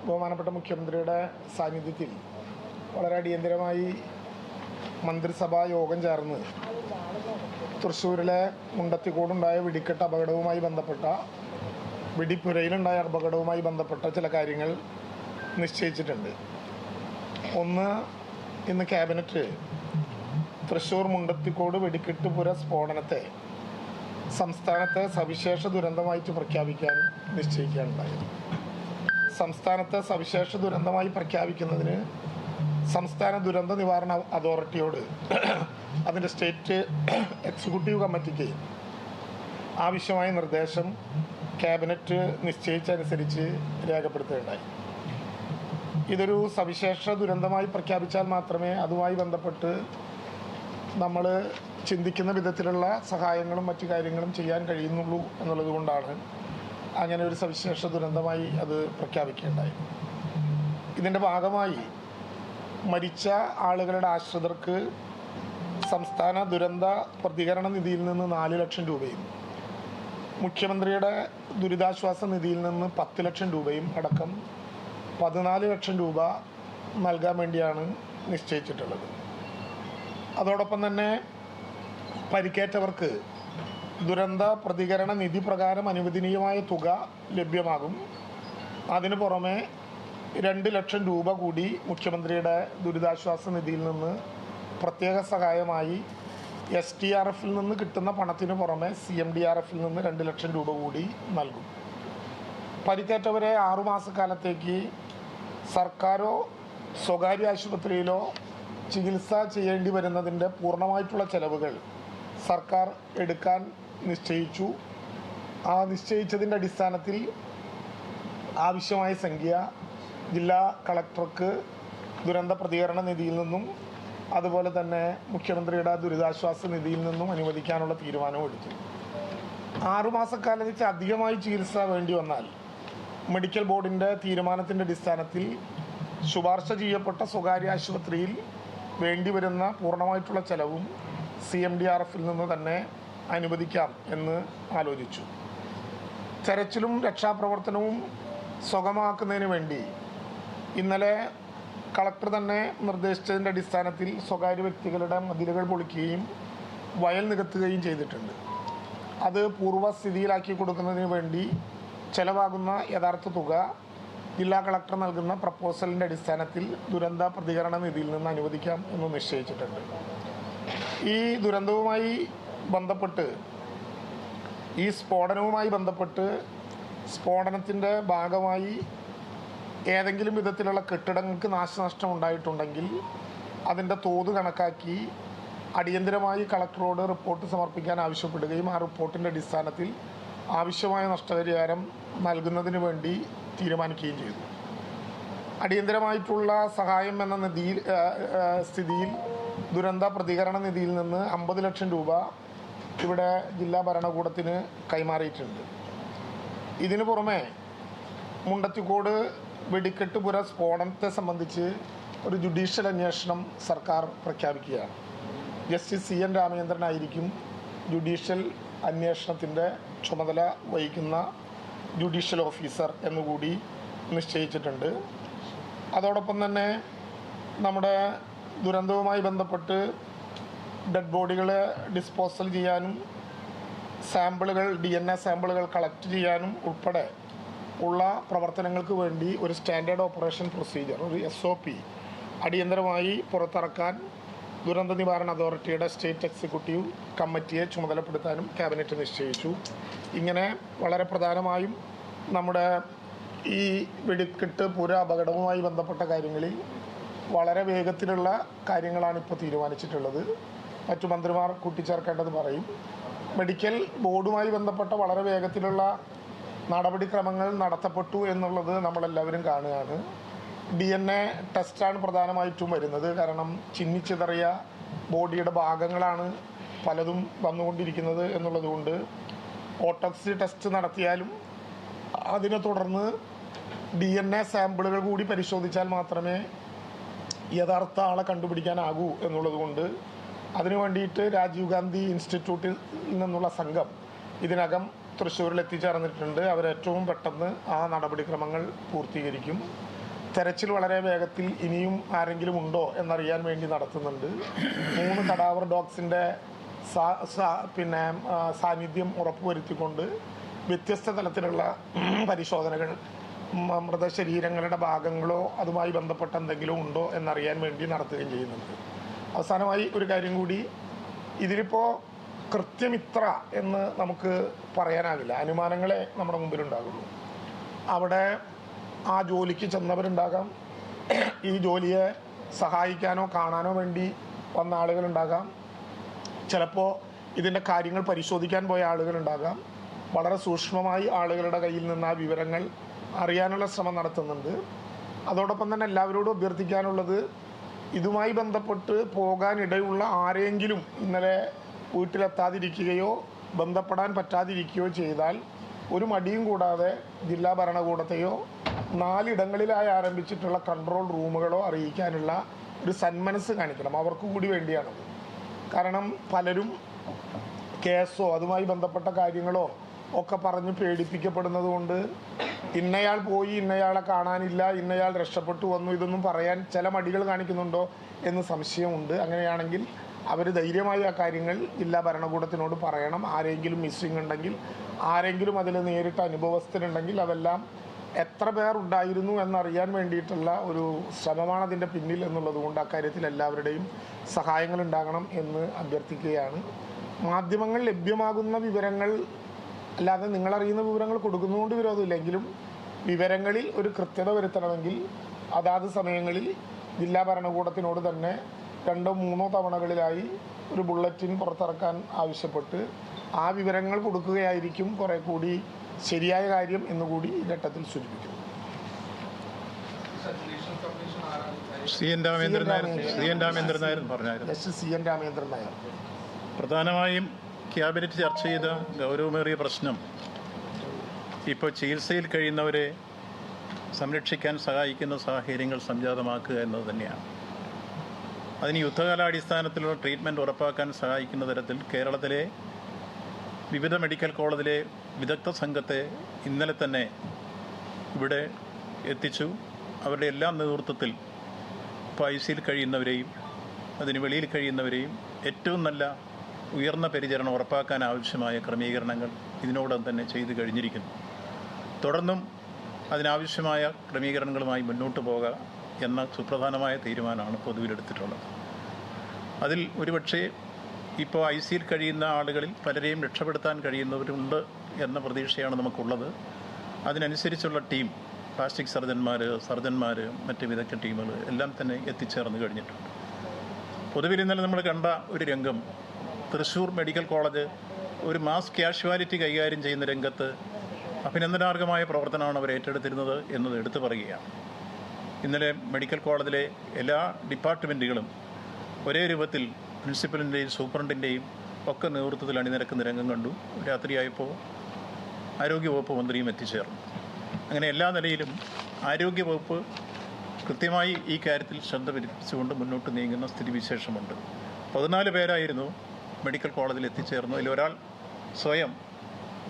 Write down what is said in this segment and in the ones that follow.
ബഹുമാനപ്പെട്ട മുഖ്യമന്ത്രിയുടെ സാന്നിധ്യത്തിൽ വളരെ അടിയന്തരമായി മന്ത്രിസഭാ യോഗം ചേർന്ന് തൃശ്ശൂരിലെ മുണ്ടത്തിക്കോടുണ്ടായ വെടിക്കെട്ട് അപകടവുമായി ബന്ധപ്പെട്ട വെടിപ്പുരയിലുണ്ടായ അപകടവുമായി ബന്ധപ്പെട്ട ചില കാര്യങ്ങൾ നിശ്ചയിച്ചിട്ടുണ്ട്. ഒന്ന്, ഇന്ന് ക്യാബിനറ്റ് തൃശ്ശൂർ മുണ്ടത്തിക്കോട് വെടിക്കെട്ട് പുര സ്ഫോടനത്തെ സംസ്ഥാനത്തെ സവിശേഷ ദുരന്തമായിട്ട് പ്രഖ്യാപിക്കാൻ നിശ്ചയിക്കുകയുണ്ടായി. സംസ്ഥാനത്തെ സവിശേഷ ദുരന്തമായി പ്രഖ്യാപിക്കുന്നതിന് സംസ്ഥാന ദുരന്ത നിവാരണ അതോറിറ്റിയോട് അതിൻ്റെ സ്റ്റേറ്റ് എക്സിക്യൂട്ടീവ് കമ്മിറ്റിക്ക് ആവശ്യമായ നിർദ്ദേശം ക്യാബിനറ്റ് നിശ്ചയിച്ചനുസരിച്ച് രേഖപ്പെടുത്തുകയുണ്ടായി. ഇതൊരു സവിശേഷ ദുരന്തമായി പ്രഖ്യാപിച്ചാൽ മാത്രമേ അതുമായി ബന്ധപ്പെട്ട് നമ്മൾ ചിന്തിക്കുന്ന വിധത്തിലുള്ള സഹായങ്ങളും മറ്റു കാര്യങ്ങളും ചെയ്യാൻ കഴിയുന്നുള്ളൂ എന്നുള്ളത് കൊണ്ടാണ് അങ്ങനെ ഒരു സവിശേഷ ദുരന്തമായി അത് പ്രഖ്യാപിക്കുകയുണ്ടായി. ഇതിൻ്റെ ഭാഗമായി മരിച്ച ആളുകളുടെ ആശ്രിതർക്ക് സംസ്ഥാന ദുരന്ത പ്രതികരണ നിധിയിൽ നിന്ന് 4 ലക്ഷം രൂപയും മുഖ്യമന്ത്രിയുടെ ദുരിതാശ്വാസ നിധിയിൽ നിന്ന് 10 ലക്ഷം രൂപയും അടക്കം 14 ലക്ഷം രൂപ നൽകാൻ വേണ്ടിയാണ് നിശ്ചയിച്ചിട്ടുള്ളത്. അതോടൊപ്പം തന്നെ പരിക്കേറ്റവർക്ക് ദുരന്ത പ്രതികരണ നിധി പ്രകാരം അനുവദനീയമായ തുക ലഭ്യമാകും. അതിനു പുറമെ 2 ലക്ഷം രൂപ കൂടി മുഖ്യമന്ത്രിയുടെ ദുരിതാശ്വാസ നിധിയിൽ നിന്ന് പ്രത്യേക സഹായമായി SDRFിൽ നിന്ന് കിട്ടുന്ന പണത്തിന് പുറമെ CMDRFിൽ നിന്ന് 2 ലക്ഷം രൂപ കൂടി നൽകും. പരിക്കേറ്റവരെ 6 മാസക്കാലത്തേക്ക് സർക്കാരോ സ്വകാര്യ ആശുപത്രിയിലോ ചികിത്സ ചെയ്യേണ്ടി വരുന്നതിൻ്റെ പൂർണ്ണമായിട്ടുള്ള ചെലവുകൾ സർക്കാർ എടുക്കാൻ നിശ്ചയിച്ചു. ആ നിശ്ചയിച്ചതിൻ്റെ അടിസ്ഥാനത്തിൽ ആവശ്യമായ സംഖ്യ ജില്ലാ കളക്ടർക്ക് ദുരന്ത പ്രതികരണ നിധിയിൽ നിന്നും അതുപോലെ തന്നെ മുഖ്യമന്ത്രിയുടെ ദുരിതാശ്വാസ നിധിയിൽ നിന്നും അനുവദിക്കാനുള്ള തീരുമാനവും എടുത്തു. 6 മാസക്കാലത്തേക്ക് അധികമായി ചികിത്സ വേണ്ടി വന്നാൽ മെഡിക്കൽ ബോർഡിൻ്റെ തീരുമാനത്തിൻ്റെ അടിസ്ഥാനത്തിൽ ശുപാർശ ചെയ്യപ്പെട്ട സ്വകാര്യ ആശുപത്രിയിൽ വേണ്ടിവരുന്ന പൂർണ്ണമായിട്ടുള്ള ചെലവും CMDRFിൽ നിന്ന് തന്നെ അനുവദിക്കാം എന്ന് ആലോചിച്ചു. തെരച്ചിലും രക്ഷാപ്രവർത്തനവും സുഗമമാക്കുന്നതിന് വേണ്ടി ഇന്നലെ കളക്ടർ തന്നെ നിർദ്ദേശിച്ചതിൻ്റെ അടിസ്ഥാനത്തിൽ സ്വകാര്യ വ്യക്തികളുടെ മതിലുകൾ പൊളിക്കുകയും വയൽ നികത്തുകയും ചെയ്തിട്ടുണ്ട്. അത് പൂർവ്വസ്ഥിതിയിലാക്കി കൊടുക്കുന്നതിന് വേണ്ടി ചെലവാകുന്ന യഥാർത്ഥ തുക ജില്ലാ കളക്ടർ നൽകുന്ന പ്രപ്പോസലിൻ്റെ അടിസ്ഥാനത്തിൽ ദുരന്ത പ്രതികരണ നിധിയിൽ നിന്ന് അനുവദിക്കാം എന്ന് നിശ്ചയിച്ചിട്ടുണ്ട്. ഈ ദുരന്തവുമായി ബന്ധപ്പെട്ട് ഈ സ്ഫോടനവുമായി ബന്ധപ്പെട്ട് സ്ഫോടനത്തിൻ്റെ ഭാഗമായി ഏതെങ്കിലും വിധത്തിലുള്ള കെട്ടിടങ്ങൾക്ക് നാശനഷ്ടം ഉണ്ടായിട്ടുണ്ടെങ്കിൽ അതിൻ്റെ തോത് കണക്കാക്കി അടിയന്തരമായി കളക്ടറോട് റിപ്പോർട്ട് സമർപ്പിക്കാൻ ആവശ്യപ്പെടുകയും ആ റിപ്പോർട്ടിൻ്റെ അടിസ്ഥാനത്തിൽ ആവശ്യമായ നഷ്ടപരിഹാരം നൽകുന്നതിന് വേണ്ടി തീരുമാനിക്കുകയും ചെയ്തു. അടിയന്തരമായിട്ടുള്ള സഹായം എന്ന സ്ഥിതിയിൽ ദുരന്ത പ്രതികരണ നിധിയിൽ നിന്ന് 50 ലക്ഷം രൂപ ഇവിടെ ജില്ലാ ഭരണകൂടത്തിന് കൈമാറിയിട്ടുണ്ട്. ഇതിനു പുറമെ മുണ്ടത്തിക്കോട് വെടിക്കെട്ട് പുര സ്ഫോടനത്തെ സംബന്ധിച്ച് ഒരു ജുഡീഷ്യൽ അന്വേഷണം സർക്കാർ പ്രഖ്യാപിക്കുകയാണ്. ജസ്റ്റിസ് CN രാമചന്ദ്രനായിരിക്കും ജുഡീഷ്യൽ അന്വേഷണത്തിൻ്റെ ചുമതല വഹിക്കുന്ന ജുഡീഷ്യൽ ഓഫീസർ എന്നുകൂടി നിശ്ചയിച്ചിട്ടുണ്ട്. അതോടൊപ്പം തന്നെ നമ്മുടെ ദുരന്തവുമായി ബന്ധപ്പെട്ട് ഡെഡ് ബോഡികളെ ഡിസ്പോസൽ ചെയ്യാനും സാമ്പിളുകൾ DNA സാമ്പിളുകൾ കളക്ട് ചെയ്യാനും ഉൾപ്പെടെ ഉള്ള പ്രവർത്തനങ്ങൾക്ക് വേണ്ടി ഒരു സ്റ്റാൻഡേർഡ് ഓപ്പറേഷൻ പ്രൊസീജിയർ, ഒരു SOP അടിയന്തരമായി പുറത്തിറക്കാൻ ദുരന്ത നിവാരണ അതോറിറ്റിയുടെ സ്റ്റേറ്റ് എക്സിക്യൂട്ടീവ് കമ്മിറ്റിയെ ചുമതലപ്പെടുത്താനും ക്യാബിനറ്റ് നിശ്ചയിച്ചു. ഇങ്ങനെ വളരെ പ്രധാനമായും നമ്മുടെ ഈ വെടിക്കെട്ട് പുര അപകടവുമായി ബന്ധപ്പെട്ട കാര്യങ്ങളിൽ വളരെ വേഗത്തിലുള്ള കാര്യങ്ങളാണ് ഇപ്പോൾ തീരുമാനിച്ചിട്ടുള്ളത്. മറ്റു മന്ത്രിമാർ കൂട്ടിച്ചേർക്കേണ്ടത് പറയും. മെഡിക്കൽ ബോർഡുമായി ബന്ധപ്പെട്ട വളരെ വേഗത്തിലുള്ള നടപടിക്രമങ്ങൾ നടത്തപ്പെട്ടു എന്നുള്ളത് നമ്മളെല്ലാവരും കാണുകയാണ്. DNA ടെസ്റ്റാണ് പ്രധാനമായിട്ടും വരുന്നത്. കാരണം ചിന്നിച്ചിതറിയ ബോഡിയുടെ ഭാഗങ്ങളാണ് പലതും വന്നുകൊണ്ടിരിക്കുന്നത് എന്നുള്ളതുകൊണ്ട് ഓട്ടോപ്സി ടെസ്റ്റ് നടത്തിയാലും അതിനെ തുടർന്ന് DNA സാമ്പിളുകൾ കൂടി പരിശോധിച്ചാൽ മാത്രമേ യഥാർത്ഥ ആളെ കണ്ടുപിടിക്കാനാകൂ എന്നുള്ളതുകൊണ്ട് അതിനു വേണ്ടിയിട്ട് രാജീവ് ഗാന്ധി ഇൻസ്റ്റിറ്റ്യൂട്ടിൽ നിന്നുള്ള സംഘം ഇതിനകം തൃശ്ശൂരിൽ എത്തിച്ചേർന്നിട്ടുണ്ട്. അവരേറ്റവും പെട്ടെന്ന് ആ നടപടിക്രമങ്ങൾ പൂർത്തീകരിക്കും. തെരച്ചിൽ വളരെ വേഗത്തിൽ ഇനിയും ആരെങ്കിലും ഉണ്ടോ എന്നറിയാൻ വേണ്ടി നടത്തുന്നുണ്ട്. 3 കടാവർ ഡോഗ്സിൻ്റെ സാന്നിധ്യം ഉറപ്പുവരുത്തിക്കൊണ്ട് വ്യത്യസ്ത തലത്തിലുള്ള പരിശോധനകൾ, മൃതശരീരങ്ങളുടെ ഭാഗങ്ങളോ അതുമായി ബന്ധപ്പെട്ട എന്തെങ്കിലും ഉണ്ടോ എന്നറിയാൻ വേണ്ടി നടത്തുകയും ചെയ്യുന്നുണ്ട്. അവസാനമായി ഒരു കാര്യം കൂടി, ഇതിലിപ്പോൾ കൃത്യം ഇത്ര എന്ന് നമുക്ക് പറയാനാകില്ല. അനുമാനങ്ങളെ നമ്മുടെ മുമ്പിലുണ്ടാകുള്ളൂ. അവിടെ ആ ജോലിക്ക് ചെന്നവരുണ്ടാകാം, ഈ ജോലിയെ സഹായിക്കാനോ കാണാനോ വേണ്ടി വന്ന ആളുകളുണ്ടാകാം, ചിലപ്പോൾ ഇതിൻ്റെ കാര്യങ്ങൾ പരിശോധിക്കാൻ പോയ ആളുകളുണ്ടാകാം. വളരെ സൂക്ഷ്മമായി ആളുകളുടെ കയ്യിൽ നിന്ന് ആ വിവരങ്ങൾ അറിയാനുള്ള ശ്രമം നടത്തുന്നുണ്ട്. അതോടൊപ്പം തന്നെ എല്ലാവരോടും അഭ്യർത്ഥിക്കാനുള്ളത്, ഇതുമായി ബന്ധപ്പെട്ട് പോകാനിടയുള്ള ആരെങ്കിലും ഇന്നലെ വീട്ടിലെത്താതിരിക്കുകയോ ബന്ധപ്പെടാൻ പറ്റാതിരിക്കുകയോ ചെയ്താൽ ഒരു മടിയും കൂടാതെ ജില്ലാ ഭരണകൂടത്തെയോ 4 ഇടങ്ങളിലായി ആരംഭിച്ചിട്ടുള്ള കൺട്രോൾ റൂമുകളോ അറിയിക്കാനുള്ള ഒരു സന്മനസ് കാണിക്കണം. അവർക്ക് കൂടി വേണ്ടിയാണത്. കാരണം പലരും കേസോ അതുമായി ബന്ധപ്പെട്ട കാര്യങ്ങളോ ഒക്കെ പറഞ്ഞ് പേടിപ്പിക്കപ്പെടുന്നത് കൊണ്ട് ഇന്നയാൾ പോയി, ഇന്നയാളെ കാണാനില്ല, ഇന്നയാൾ രക്ഷപ്പെട്ടു വന്നു, ഇതൊന്നും പറയാൻ ചില മടികൾ കാണിക്കുന്നുണ്ടോ എന്ന് സംശയമുണ്ട്. അങ്ങനെയാണെങ്കിൽ അവർ ധൈര്യമായി ആ കാര്യങ്ങൾ ജില്ലാ ഭരണകൂടത്തിനോട് പറയണം. ആരെങ്കിലും മിസ്സിംഗ് ഉണ്ടെങ്കിൽ, ആരെങ്കിലും അതിൽ നേരിട്ട് അനുഭവസ്ഥരുണ്ടെങ്കിൽ അതെല്ലാം എത്ര പേർ ഉണ്ടായിരുന്നു എന്നറിയാൻ വേണ്ടിയിട്ടുള്ള ഒരു ശ്രമമാണ് അതിൻ്റെ പിന്നിൽ എന്നുള്ളത് കൊണ്ട് അക്കാര്യത്തിൽ എല്ലാവരുടെയും സഹായങ്ങൾ ഉണ്ടാകണം എന്ന് അഭ്യർത്ഥിക്കുകയാണ്. മാധ്യമങ്ങൾ ലഭ്യമാകുന്ന വിവരങ്ങൾ അല്ലാതെ നിങ്ങളറിയുന്ന വിവരങ്ങൾ കൊടുക്കുന്നതുകൊണ്ട് വിരോധമില്ലെങ്കിലും വിവരങ്ങളിൽ ഒരു കൃത്യത വരുത്തണമെങ്കിൽ അതാത് സമയങ്ങളിൽ ജില്ലാ ഭരണകൂടത്തിനോട് തന്നെ 2-3 തവണകളിലായി ഒരു ബുള്ളറ്റിൻ പുറത്തിറക്കാൻ ആവശ്യപ്പെട്ട് ആ വിവരങ്ങൾ കൊടുക്കുകയായിരിക്കും കുറെ കൂടി ശരിയായ കാര്യം എന്നുകൂടി ഈ ഘട്ടത്തിൽ സൂചിപ്പിക്കുന്നു. സി എൻ രാമേന്ദ്രൻ നായർ പ്രധാനമായും ക്യാബിനറ്റ് ചർച്ച ചെയ്ത ഗൗരവമേറിയ പ്രശ്നം ഇപ്പോൾ ചികിത്സയിൽ കഴിയുന്നവരെ സംരക്ഷിക്കാൻ സഹായിക്കുന്ന സാഹചര്യങ്ങൾ സംജാതമാക്കുക എന്നത് തന്നെയാണ്. അതിന് യുദ്ധകാലാടിസ്ഥാനത്തിലുള്ള ട്രീറ്റ്മെൻറ്റ് ഉറപ്പാക്കാൻ സഹായിക്കുന്ന തരത്തിൽ കേരളത്തിലെ വിവിധ മെഡിക്കൽ കോളേജിലെ വിദഗ്ധ സംഘത്തെ ഇന്നലെ തന്നെ ഇവിടെ എത്തിച്ചു. അവരുടെ എല്ലാ നേതൃത്വത്തിൽ ഇപ്പോൾ ICUയിൽ കഴിയുന്നവരെയും അതിന് വെളിയിൽ കഴിയുന്നവരെയും ഏറ്റവും നല്ല ഉയർന്ന പരിചരണം ഉറപ്പാക്കാൻ ആവശ്യമായ ക്രമീകരണങ്ങൾ ഇതിനോടകം തന്നെ ചെയ്തു കഴിഞ്ഞിരിക്കുന്നു. തുടർന്നും അതിനാവശ്യമായ ക്രമീകരണങ്ങളുമായി മുന്നോട്ട് പോകുക എന്ന സുപ്രധാനമായ തീരുമാനമാണ് പൊതുവിലെടുത്തിട്ടുള്ളത്. അതിൽ ഒരുപക്ഷെ ഇപ്പോൾ ICUയിൽ കഴിയുന്ന ആളുകളിൽ പലരെയും രക്ഷപ്പെടുത്താൻ കഴിയുന്നവരുണ്ട് എന്ന പ്രതീക്ഷയാണ് നമുക്കുള്ളത്. അതിനനുസരിച്ചുള്ള ടീം, പ്ലാസ്റ്റിക് സർജന്മാർ, മറ്റ് വിദഗ്ധ ടീമുകൾ എല്ലാം തന്നെ എത്തിച്ചേർന്ന് കഴിഞ്ഞിട്ടുണ്ട്. പൊതുവിൽ ഇന്നലെ നമ്മൾ കണ്ട ഒരു രംഗം, തൃശ്ശൂർ മെഡിക്കൽ കോളേജ് ഒരു മാസ് കാഷ്വാലിറ്റി കൈകാര്യം ചെയ്യുന്ന രംഗത്ത് അഭിനന്ദനാർഹമായ പ്രവർത്തനമാണ് അവർ ഏറ്റെടുത്തിരുന്നത് എന്നത് എടുത്തു പറയുകയാണ്. ഇന്നലെ മെഡിക്കൽ കോളേജിലെ എല്ലാ ഡിപ്പാർട്ട്മെൻറ്റുകളും ഒരേ രൂപത്തിൽ പ്രിൻസിപ്പലിൻ്റെയും സൂപ്രണ്ടിൻ്റെയും ഒക്കെ നേതൃത്വത്തിൽ അണിനിരക്കുന്ന രംഗം കണ്ടു. രാത്രിയായപ്പോൾ ആരോഗ്യവകുപ്പ് മന്ത്രിയും എത്തിച്ചേർന്നു. അങ്ങനെ എല്ലാ നിലയിലും ആരോഗ്യവകുപ്പ് കൃത്യമായി ഈ കാര്യത്തിൽ ശ്രദ്ധ പതിപ്പിച്ചുകൊണ്ട് മുന്നോട്ട് നീങ്ങുന്ന സ്ഥിതിവിശേഷമുണ്ട്. 14 പേരായിരുന്നു മെഡിക്കൽ കോളേജിൽ എത്തിച്ചേർന്നു. അതിലൊരാൾ സ്വയം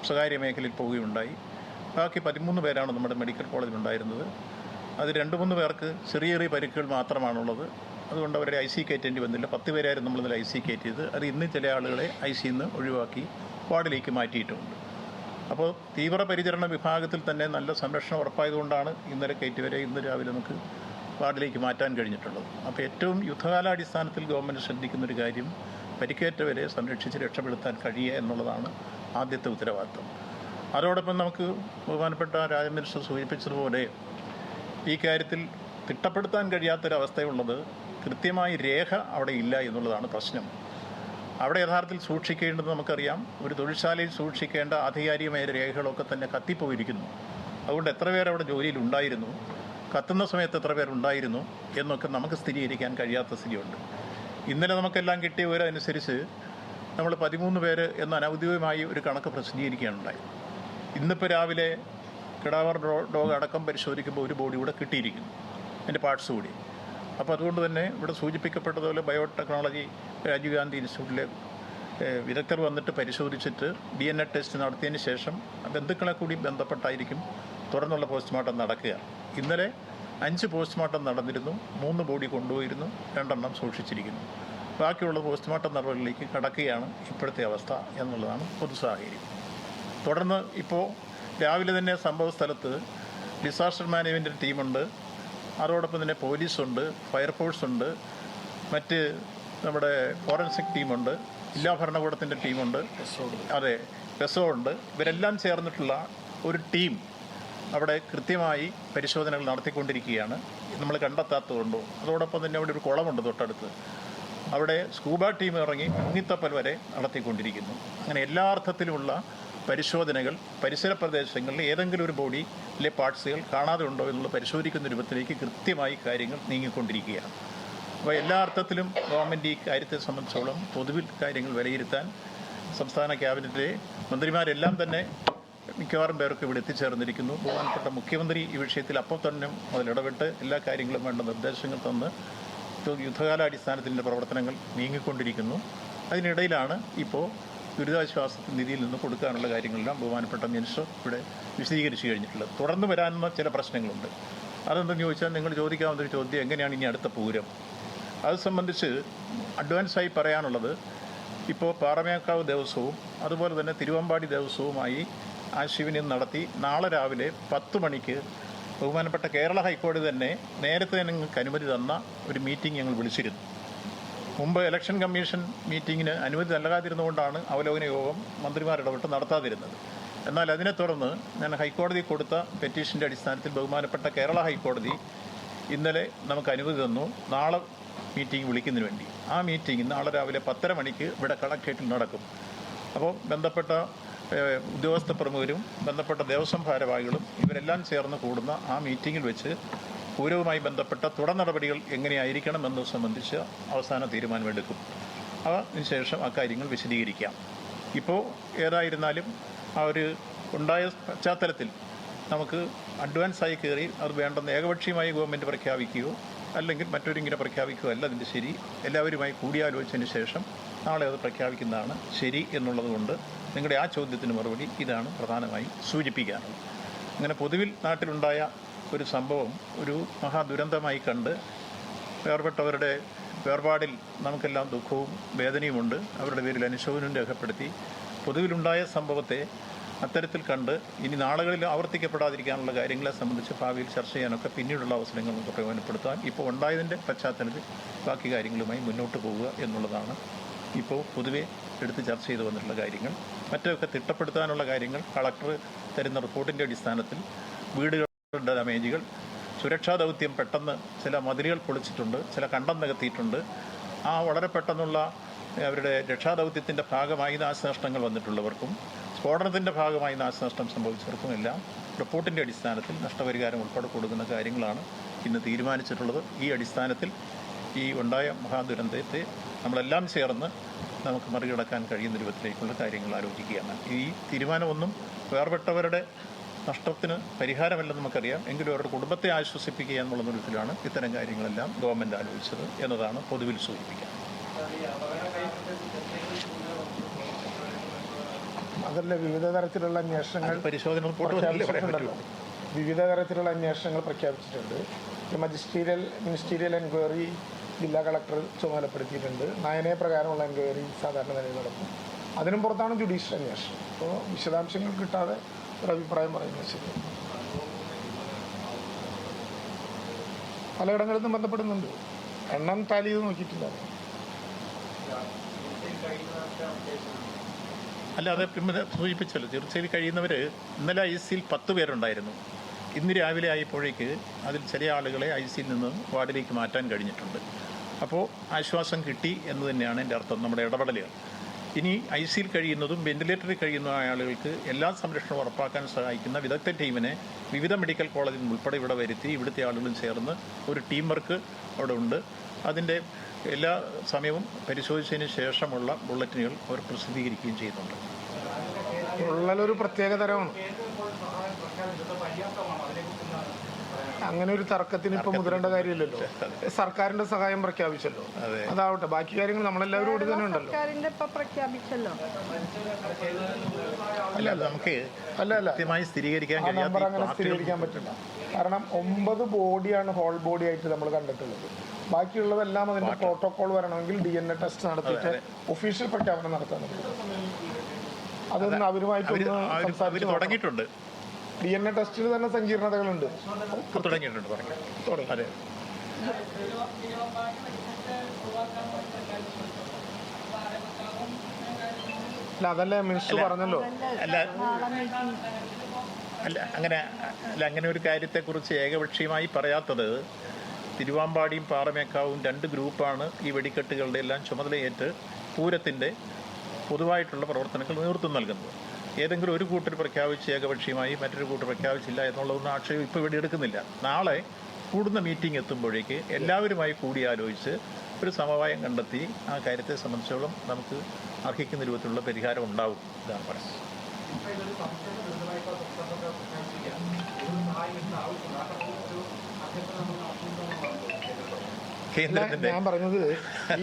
സ്വകാര്യ മേഖലയിൽ പോവുകയുണ്ടായി. ബാക്കി 13 പേരാണ് നമ്മുടെ മെഡിക്കൽ കോളേജിലുണ്ടായിരുന്നത്. അത് 2-3 പേർക്ക് ചെറിയ ചെറിയ പരിക്കുകൾ മാത്രമാണുള്ളത്. അതുകൊണ്ട് അവരുടെ ICU കയറ്റേണ്ടി വന്നില്ല. 10 പേരായിരുന്നു നമ്മളിതിൽ ICU കയറ്റിയത്. അത് ഇന്ന് ചില ആളുകളെ ICUയിൽ നിന്ന് ഒഴിവാക്കി വാർഡിലേക്ക് മാറ്റിയിട്ടുമുണ്ട്. അപ്പോൾ തീവ്രപരിചരണ വിഭാഗത്തിൽ തന്നെ നല്ല സംരക്ഷണം ഉറപ്പായതുകൊണ്ടാണ് ഇന്നലെ കയറ്റിവരെ ഇന്ന് രാവിലെ നമുക്ക് വാർഡിലേക്ക് മാറ്റാൻ കഴിഞ്ഞിട്ടുള്ളത്. അപ്പോൾ ഏറ്റവും യുദ്ധകാലാടിസ്ഥാനത്തിൽ ഗവൺമെൻറ് ശ്രദ്ധിക്കുന്നൊരു കാര്യം പരിക്കേറ്റവരെ സംരക്ഷിച്ച് രക്ഷപ്പെടുത്താൻ കഴിയുക എന്നുള്ളതാണ് ആദ്യത്തെ ഉത്തരവാദിത്വം. അതോടൊപ്പം നമുക്ക് ബഹുമാനപ്പെട്ട രാജമിനിസ്റ്റർ സൂചിപ്പിച്ചതുപോലെ ഈ കാര്യത്തിൽ തിട്ടപ്പെടുത്താൻ കഴിയാത്തൊരവസ്ഥയുള്ളത് കൃത്യമായി രേഖ അവിടെ ഇല്ല എന്നുള്ളതാണ് പ്രശ്നം. അവിടെ യഥാർത്ഥത്തിൽ സൂക്ഷിക്കേണ്ടത് നമുക്കറിയാം. ഒരു തൊഴിൽശാലയിൽ സൂക്ഷിക്കേണ്ട ആധികാരികമായ രേഖകളൊക്കെ തന്നെ കത്തിപ്പോയിരിക്കുന്നു. അതുകൊണ്ട് എത്ര പേർ അവിടെ ജോലിയിൽ ഉണ്ടായിരുന്നു, കത്തുന്ന സമയത്ത് എത്ര പേരുണ്ടായിരുന്നു എന്നൊക്കെ നമുക്ക് സ്ഥിരീകരിക്കാൻ കഴിയാത്ത സ്ഥിതിയുണ്ട്. ഇന്നലെ നമുക്കെല്ലാം കിട്ടിയ വിവരമനുസരിച്ച് നമ്മൾ 13 പേര് എന്ന അനൗദ്യോഗികമായി ഒരു കണക്ക് പ്രസിദ്ധീകരിക്കുകയാണുണ്ടായി. ഇന്നിപ്പോൾ രാവിലെ കിടാവർ ഡോഗ് അടക്കം പരിശോധിക്കുമ്പോൾ ഒരു ബോഡി കൂടെ കിട്ടിയിരിക്കുന്നു, അതിൻ്റെ പാർട്സ് കൂടി. അപ്പോൾ അതുകൊണ്ട് തന്നെ ഇവിടെ സൂചിപ്പിക്കപ്പെട്ടതുപോലെ ബയോടെക്നോളജി രാജീവ് ഗാന്ധി ഇൻസ്റ്റിറ്റ്യൂട്ടിലെ വിദഗ്ധർ വന്നിട്ട് പരിശോധിച്ചിട്ട് DNA ടെസ്റ്റ് നടത്തിയതിന് ശേഷം ബന്ധുക്കളെ കൂടി ബന്ധപ്പെട്ടായിരിക്കും തുടർന്നുള്ള പോസ്റ്റ്മോർട്ടം നടക്കുക. ഇന്നലെ 5 പോസ്റ്റ്മോർട്ടം നടന്നിരുന്നു, 3 ബോഡി കൊണ്ടുപോയിരുന്നു, 2 സൂക്ഷിച്ചിരിക്കുന്നു. ബാക്കിയുള്ള പോസ്റ്റ്മോർട്ടം നടപടികളിലേക്ക് കടക്കുകയാണ് ഇപ്പോഴത്തെ അവസ്ഥ എന്നുള്ളതാണ് പൊതു സാഹചര്യം. തുടർന്ന് ഇപ്പോൾ രാവിലെ തന്നെ സംഭവ സ്ഥലത്ത് ഡിസാസ്റ്റർ മാനേജ്മെൻറ്റ് ടീമുണ്ട്, അതോടൊപ്പം തന്നെ പോലീസുണ്ട്, ഫയർഫോഴ്സുണ്ട്, മറ്റ് നമ്മുടെ ഫോറൻസിക് ടീമുണ്ട്, ജില്ലാ ഭരണകൂടത്തിൻ്റെ ടീമുണ്ട്, അതെ പെസോ ഉണ്ട്. ഇവരെല്ലാം ചേർന്നിട്ടുള്ള ഒരു ടീം അവിടെ കൃത്യമായി പരിശോധനകൾ നടത്തിക്കൊണ്ടിരിക്കുകയാണ്. നമ്മൾ കണ്ടെത്താത്തതുകൊണ്ടോ. അതോടൊപ്പം തന്നെ അവിടെ ഒരു കുളമുണ്ട് തൊട്ടടുത്ത്, അവിടെ സ്കൂബ ടീം ഇറങ്ങി മുങ്ങിത്തപ്പൽ വരെ നടത്തിക്കൊണ്ടിരിക്കുന്നു. അങ്ങനെ എല്ലാ അർത്ഥത്തിലുമുള്ള പരിശോധനകൾ പരിസര പ്രദേശങ്ങളിൽ ഏതെങ്കിലും ഒരു ബോഡിയിലെ പാർട്സുകൾ കാണാതെ ഉണ്ടോ എന്നുള്ള പരിശോധിക്കുന്ന രൂപത്തിലേക്ക് കൃത്യമായി കാര്യങ്ങൾ നീങ്ങിക്കൊണ്ടിരിക്കുകയാണ്. അപ്പോൾ എല്ലാ അർത്ഥത്തിലും ഗവൺമെൻറ് ഈ കാര്യത്തെ സംബന്ധിച്ചോളം പൊതുവിൽ കാര്യങ്ങൾ വിലയിരുത്താൻ സംസ്ഥാന ക്യാബിനറ്റിലെ മന്ത്രിമാരെല്ലാം തന്നെ മിക്കവാറും പേർക്ക് ഇവിടെ എത്തിച്ചേർന്നിരിക്കുന്നു. ബഹുമാനപ്പെട്ട മുഖ്യമന്ത്രി ഈ വിഷയത്തിൽ അപ്പോൾ തന്നെ മുതൽ ഇടപെട്ട് എല്ലാ കാര്യങ്ങളും വേണ്ട നിർദ്ദേശങ്ങൾ തന്ന് യുദ്ധകാലാടിസ്ഥാനത്തിൻ്റെ പ്രവർത്തനങ്ങൾ നീങ്ങിക്കൊണ്ടിരിക്കുന്നു. അതിനിടയിലാണ് ഇപ്പോൾ ദുരിതാശ്വാസ നിധിയിൽ നിന്ന് കൊടുക്കാനുള്ള കാര്യങ്ങളെല്ലാം ബഹുമാനപ്പെട്ട മിനിസ്റ്റർ ഇവിടെ വിശദീകരിച്ചു കഴിഞ്ഞിട്ടുള്ളത്. തുടർന്ന് വരാനുള്ള ചില പ്രശ്നങ്ങളുണ്ട്. അതെന്തെന്ന് ചോദിച്ചാൽ നിങ്ങൾ ചോദിക്കാവുന്നൊരു ചോദ്യം, എങ്ങനെയാണ് ഇനി അടുത്ത പൂരം? അത് സംബന്ധിച്ച് അഡ്വാൻസായി പറയാനുള്ളത്, ഇപ്പോൾ പാറമേക്കാവ് ദേവസ്വവും അതുപോലെ തന്നെ തിരുവമ്പാടി ദേവസ്വവുമായി ആശയവിനിമയം നടത്തി നാളെ രാവിലെ 10 മണിക്ക് ബഹുമാനപ്പെട്ട കേരള ഹൈക്കോടതി തന്നെ നേരത്തെ ഞങ്ങൾക്ക് അനുമതി തന്ന ഒരു മീറ്റിംഗ് ഞങ്ങൾ വിളിച്ചിരുന്നു. മുമ്പ് ഇലക്ഷൻ കമ്മീഷൻ മീറ്റിങ്ങിന് അനുമതി നൽകാതിരുന്നുകൊണ്ടാണ് അവലോകന യോഗം മന്ത്രിമാരിടപെട്ട് നടത്താതിരുന്നത്. എന്നാൽ അതിനെ തുടർന്ന് ഞാൻ ഹൈക്കോടതി കൊടുത്ത പെറ്റീഷൻ്റെ അടിസ്ഥാനത്തിൽ ബഹുമാനപ്പെട്ട കേരള ഹൈക്കോടതി ഇന്നലെ നമുക്ക് അനുമതി തന്നു നാളെ മീറ്റിംഗ് വിളിക്കുന്നതിന് വേണ്ടി. ആ മീറ്റിംഗ് നാളെ രാവിലെ 10:30 മണിക്ക് ഇവിടെ കളക്ട്രേറ്റിൽ നടക്കും. അപ്പോൾ ബന്ധപ്പെട്ട ഉദ്യോഗസ്ഥ പ്രമുഖരും ബന്ധപ്പെട്ട ദേവസ്വം ഭാരവാഹികളും ഇവരെല്ലാം ചേർന്ന് കൂടുന്ന ആ മീറ്റിങ്ങിൽ വെച്ച് പൂരവുമായി ബന്ധപ്പെട്ട തുടർ നടപടികൾ എങ്ങനെയായിരിക്കണം എന്നത് സംബന്ധിച്ച് അവസാന തീരുമാനമെടുക്കും. അതിനുശേഷം അക്കാര്യങ്ങൾ വിശദീകരിക്കാം. ഇപ്പോൾ ഏതായിരുന്നാലും ആ ഒരു ഉണ്ടായ പശ്ചാത്തലത്തിൽ നമുക്ക് അഡ്വാൻസായി കയറി അത് വേണ്ടെന്ന് ഏകപക്ഷീയമായി ഗവൺമെൻറ് പ്രഖ്യാപിക്കുകയോ അല്ലെങ്കിൽ മറ്റൊരിങ്ങനെ പ്രഖ്യാപിക്കുകയോ അല്ല അതിൻ്റെ ശരി. എല്ലാവരുമായി കൂടിയാലോചിച്ചതിന് ശേഷം നാളെ അത് പ്രഖ്യാപിക്കുന്നതാണ് ശരി എന്നുള്ളത് കൊണ്ട് നിങ്ങളുടെ ആ ചോദ്യത്തിന് മറുപടി ഇതാണ് പ്രധാനമായി സൂചിപ്പിക്കാനുള്ളത്. അങ്ങനെ പൊതുവിൽ നാട്ടിലുണ്ടായ ഒരു സംഭവം ഒരു മഹാദുരന്തമായി കണ്ട് വേർപെട്ടവരുടെ വേർപാടിൽ നമുക്കെല്ലാം ദുഃഖവും വേദനയുമുണ്ട്. അവരുടെ പേരിൽ അനുശോചനം രേഖപ്പെടുത്തി പൊതുവിലുണ്ടായ സംഭവത്തെ അത്തരത്തിൽ കണ്ട് ഇനി നാളുകളിൽ ആവർത്തിക്കപ്പെടാതിരിക്കാനുള്ള കാര്യങ്ങളെ സംബന്ധിച്ച് ഭാവിയിൽ ചർച്ച ചെയ്യാനൊക്കെ പിന്നീടുള്ള അവസരങ്ങൾ നമുക്ക് പ്രയോജനപ്പെടുത്താൻ ഇപ്പോൾ ഉണ്ടായതിൻ്റെ പശ്ചാത്തലത്തിൽ ബാക്കി കാര്യങ്ങളുമായി മുന്നോട്ട് പോവുക എന്നുള്ളതാണ് ഇപ്പോൾ പൊതുവെ എടുത്ത് ചർച്ച ചെയ്തു വന്നിട്ടുള്ള കാര്യങ്ങൾ. മറ്റൊക്കെ തിട്ടപ്പെടുത്താനുള്ള കാര്യങ്ങൾ കളക്ടർ തരുന്ന റിപ്പോർട്ടിൻ്റെ അടിസ്ഥാനത്തിൽ വീടുകളുടെ ഡാമേജുകൾ, സുരക്ഷാ ദൗത്യം പെട്ടെന്ന് ചില മതിലുകൾ പൊളിച്ചിട്ടുണ്ട്, ചില കണ്ടം നികത്തിയിട്ടുണ്ട്. ആ വളരെ പെട്ടെന്നുള്ള അവരുടെ രക്ഷാദൗത്യത്തിൻ്റെ ഭാഗമായി നാശനഷ്ടങ്ങൾ വന്നിട്ടുള്ളവർക്കും സ്ഫോടനത്തിൻ്റെ ഭാഗമായി നാശനഷ്ടം സംഭവിച്ചവർക്കും എല്ലാം റിപ്പോർട്ടിൻ്റെ അടിസ്ഥാനത്തിൽ നഷ്ടപരിഹാരം ഉൾപ്പെടെ കൊടുക്കുന്ന കാര്യങ്ങളാണ് ഇന്ന് തീരുമാനിച്ചിട്ടുള്ളത്. ഈ അടിസ്ഥാനത്തിൽ ഈ ഉണ്ടായ മഹാദുരന്തത്തെ നമ്മളെല്ലാം ചേർന്ന് നമുക്ക് മറികടക്കാൻ കഴിയുന്ന രൂപത്തിലേക്കുള്ള കാര്യങ്ങൾ ആലോചിക്കുകയാണ്. ഈ തീരുമാനമൊന്നും വേർപെട്ടവരുടെ നഷ്ടത്തിന് പരിഹാരമല്ലെന്ന് നമുക്കറിയാം. എങ്കിലും അവരുടെ കുടുംബത്തെ ആശ്വസിപ്പിക്കുക എന്നുള്ള വിധത്തിലാണ് ഇത്തരം കാര്യങ്ങളെല്ലാം ഗവൺമെൻറ് ആലോചിച്ചത് എന്നതാണ് പൊതുവിൽ സൂചിപ്പിക്കുക. അതല്ല, വിവിധ തരത്തിലുള്ള അന്വേഷണങ്ങൾ പരിശോധന റിപ്പോർട്ട് വിവിധ തരത്തിലുള്ള അന്വേഷണങ്ങൾ പ്രഖ്യാപിച്ചിട്ടുണ്ട്. മിനിസ്റ്റീരിയൽ എൻക്വയറി ജില്ലാ കളക്ടർ ചുമതലപ്പെടുത്തിയിട്ടുണ്ട്. നയനപ്രകാരമുള്ള എൻക്വയറി സാധാരണ നിലയിൽ നടക്കും. അതിനും പുറത്താണ് ജുഡീഷ്യൽ അന്വേഷണം. അപ്പോൾ വിശദാംശങ്ങൾ കിട്ടാതെ ഒരു അഭിപ്രായം പറയുന്നത് ശരി. പലയിടങ്ങളിൽ നിന്നും ബന്ധപ്പെടുന്നുണ്ട്. എണ്ണം ടാലി ചെയ്ത് നോക്കിയിട്ടില്ല. അല്ല, അത് പിന്നെ സൂചിപ്പിച്ചല്ലോ, ചികിത്സയിൽ കഴിയുന്നവർ ഇന്നലെ ICയിൽ 10 പേരുണ്ടായിരുന്നു. ഇന്ന് രാവിലെ ആയപ്പോഴേക്ക് അതിൽ ചില ആളുകളെ ICയിൽ നിന്ന് വാർഡിലേക്ക് മാറ്റാൻ കഴിഞ്ഞിട്ടുണ്ട്. അപ്പോൾ ആശ്വാസം കിട്ടി എന്ന് തന്നെയാണ് എൻ്റെ അർത്ഥം. നമ്മുടെ ഇടപെടലുകൾ ഇനി ICയിൽ കഴിയുന്നതും വെന്റിലേറ്ററിൽ കഴിയുന്ന ആളുകൾക്ക് എല്ലാ സംരക്ഷണവും ഉറപ്പാക്കാൻ സഹായിക്കുന്ന വിദഗ്ധ ടീമിനെ വിവിധ മെഡിക്കൽ കോളേജിൽ നിന്ന് ഉൾപ്പെടെ ഇവിടെ വരുത്തി ഇവിടുത്തെ ആളുകളും ചേർന്ന് ഒരു ടീം വർക്ക് അവിടെ ഉണ്ട്. അതിൻ്റെ എല്ലാ സമയവും പരിശോധിച്ചതിന് ശേഷമുള്ള ബുള്ളറ്റിനുകൾ അവർ പ്രസിദ്ധീകരിക്കുകയും ചെയ്യുന്നുണ്ട്. ഉള്ളൊരു പ്രത്യേക തരമാണ്. അങ്ങനെ ഒരു തർക്കത്തിന് ഇപ്പൊ മുതിരേണ്ട കാര്യമില്ലല്ലോ. സർക്കാരിന്റെ സഹായം പ്രഖ്യാപിച്ചല്ലോ, അതാവട്ടെ. ബാക്കി കാര്യങ്ങൾ നമ്മളെല്ലാവരും കൂടി തന്നെ ഉണ്ടല്ലോ. അല്ല നമുക്ക് കൃത്യമായി സ്ഥിരീകരിക്കാൻ നമ്പർ അങ്ങനെ സ്ഥിരീകരിക്കാൻ പറ്റില്ല. കാരണം 9 ബോഡിയാണ് ഹോൾ ബോഡി ആയിട്ട് നമ്മൾ കണ്ടിട്ടുള്ളത്. ബാക്കിയുള്ളതെല്ലാം അതിന്റെ പ്രോട്ടോകോൾ വരണമെങ്കിൽ DNA ടെസ്റ്റ് നടത്തിയിട്ട് ഒഫീഷ്യൽ പ്രഖ്യാപനം നടത്താൻ അതൊന്നും അവരുമായിട്ടൊന്ന് സംസാരിച്ച് തുടങ്ങിയിട്ടുണ്ട്. DNA ടെസ്റ്റിൽ തന്നെ സങ്കീർണതകളുണ്ട്. തുടങ്ങിയിട്ടുണ്ട്. അതെ. അല്ല അതല്ലേ മിനിസ്റ്റർ പറഞ്ഞല്ലോ. അങ്ങനെ ഒരു കാര്യത്തെക്കുറിച്ച് ഏകപക്ഷീയമായി പറയാത്തത് തിരുവാമ്പാടിയും പാറമേക്കാവും 2 ഗ്രൂപ്പാണ് ഈ വെടിക്കെട്ടുകളുടെ എല്ലാം ചുമതലയേറ്റ് പൂരത്തിൻ്റെ പൊതുവായിട്ടുള്ള പ്രവർത്തനങ്ങൾ നേതൃത്വം നൽകുന്നത്. ഏതെങ്കിലും ഒരു കൂട്ടർ പ്രഖ്യാപിച്ച് ഏകപക്ഷീയമായി മറ്റൊരു കൂട്ടർ പ്രഖ്യാപിച്ചില്ല എന്നുള്ളതൊന്നും ആക്ഷേപം ഇപ്പോൾ ഇവിടെ എടുക്കുന്നില്ല. നാളെ കൂടുന്ന മീറ്റിംഗ് എത്തുമ്പോഴേക്ക് എല്ലാവരുമായി കൂടിയാലോചിച്ച് ഒരു സമവായം കണ്ടെത്തി ആ കാര്യത്തെ സംബന്ധിച്ചോളം നമുക്ക് അർഹിക്കുന്ന രൂപത്തിലുള്ള പരിഹാരം ഉണ്ടാവും. ഇതാണ് പറയുന്നത്. ഞാൻ പറഞ്ഞത്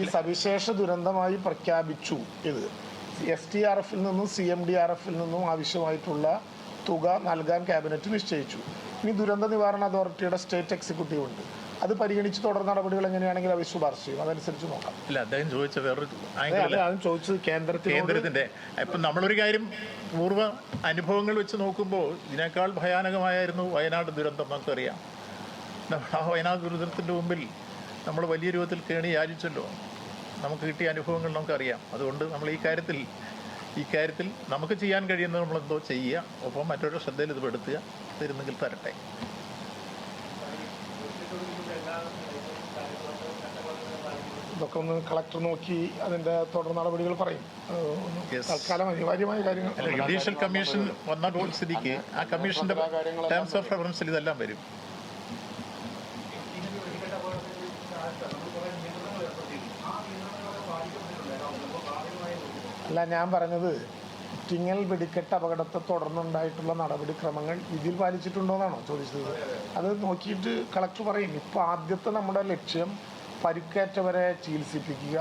ഈ സവിശേഷ ദുരന്തമായി പ്രഖ്യാപിച്ചു. ഇത് STRF-ൽ നിന്നും CMDRF-ൽ നിന്നും ആവശ്യമായിട്ടുള്ള തുക നൽകാൻ ക്യാബിനറ്റ് നിശ്ചയിച്ചു. ഇനി ദുരന്ത നിവാരണ അതോറിറ്റിയുടെ സ്റ്റേറ്റ് എക്സിക്യൂട്ടീവ് ഉണ്ട്. അത് പരിഗണിച്ച് തുടർ നടപടികൾ എങ്ങനെയാണെങ്കിൽ അവർ ശുപാർശ ചെയ്യും. അതനുസരിച്ച് നോക്കാം. അല്ല, അദ്ദേഹം ചോദിച്ച വേറൊരു ചോദിച്ചത് കേന്ദ്രത്തിന്റെ ഇപ്പം നമ്മളൊരു കാര്യം പൂർവ്വ അനുഭവങ്ങൾ വെച്ച് നോക്കുമ്പോൾ ഇതിനേക്കാൾ ഭയാനകമായിരുന്നു വയനാട് ദുരന്തം. നമുക്കറിയാം. ആ വയനാട് ദുരന്തത്തിൻ്റെ മുമ്പിൽ നമ്മൾ വലിയ രൂപത്തിൽ കേണി യാചിച്ചല്ലോ. നമുക്ക് കിട്ടിയ അനുഭവങ്ങൾ നമുക്കറിയാം. അതുകൊണ്ട് നമ്മൾ ഈ കാര്യത്തിൽ നമുക്ക് ചെയ്യാൻ കഴിയുന്നത് നമ്മളെന്തോ ചെയ്യുക, ഒപ്പം മറ്റൊരു ശ്രദ്ധയിൽ ഇത് പെടുത്തുക. തരുന്നെങ്കിൽ തരട്ടെ. ഇതൊക്കെ ഒന്ന് കളക്ടർ നോക്കി അതിന്റെ തുടർ നടപടികൾ പറയും. തൽക്കാലം അനിവാര്യമായ കാര്യങ്ങൾ ജുഡീഷ്യൽ കമ്മീഷൻ വന്ന സ്ഥിതിക്ക് ആ കമ്മീഷന്റെ ടേംസ് ഓഫ് റെഫറൻസിൽ ഇതെല്ലാം വരും. അല്ല, ഞാൻ പറഞ്ഞത് ടിങ്ങൽ വെടിക്കെട്ട് അപകടത്തെ തുടർന്നുണ്ടായിട്ടുള്ള നടപടിക്രമങ്ങൾ ഇതിൽ പാലിച്ചിട്ടുണ്ടോയെന്നാണോ ചോദിച്ചത്? അത് നോക്കിയിട്ട് കളക്ടർ പറയും. ഇപ്പോൾ ആദ്യത്തെ നമ്മുടെ ലക്ഷ്യം പരിക്കേറ്റവരെ ചികിത്സിപ്പിക്കുക,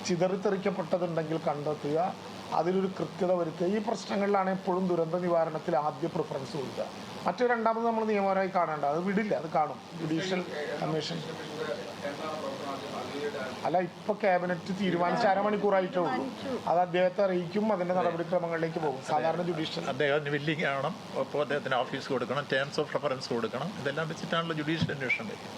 ചിതറിത്തെറിക്കപ്പെട്ടതുണ്ടെങ്കിൽ കണ്ടെത്തുക, അതിലൊരു കൃത്യത വരുത്തുക. ഈ പ്രശ്നങ്ങളിലാണ് എപ്പോഴും ദുരന്ത നിവാരണത്തിൽ ആദ്യ പ്രിഫറൻസ് കൊടുക്കുക. മറ്റു രണ്ടാമത് നമ്മൾ നിയമപരമായി കാണേണ്ട, അത് വിടില്ല, അത് കാണും ജുഡീഷ്യൽ കമ്മീഷൻ. അല്ല, ഇപ്പൊ ക്യാബിനറ്റ് തീരുമാനിച്ച അരമണിക്കൂറായിട്ടേ ഉള്ളൂ. അത് അദ്ദേഹത്തെ അറിയിക്കും, അതിന്റെ നടപടിക്രമങ്ങളിലേക്ക് പോകും. സാധാരണ ജുഡീഷ്യൽ അദ്ദേഹത്തിന് വില്ലിംഗ് ആവണം, ഒപ്പം അദ്ദേഹത്തിന് ഓഫീസ് കൊടുക്കണം, ടേംസ് ഓഫ് റെഫറൻസ് കൊടുക്കണം. ഇതെല്ലാം വെച്ചിട്ടാണല്ലോ ജുഡീഷ്യൽ അന്വേഷണം വരും.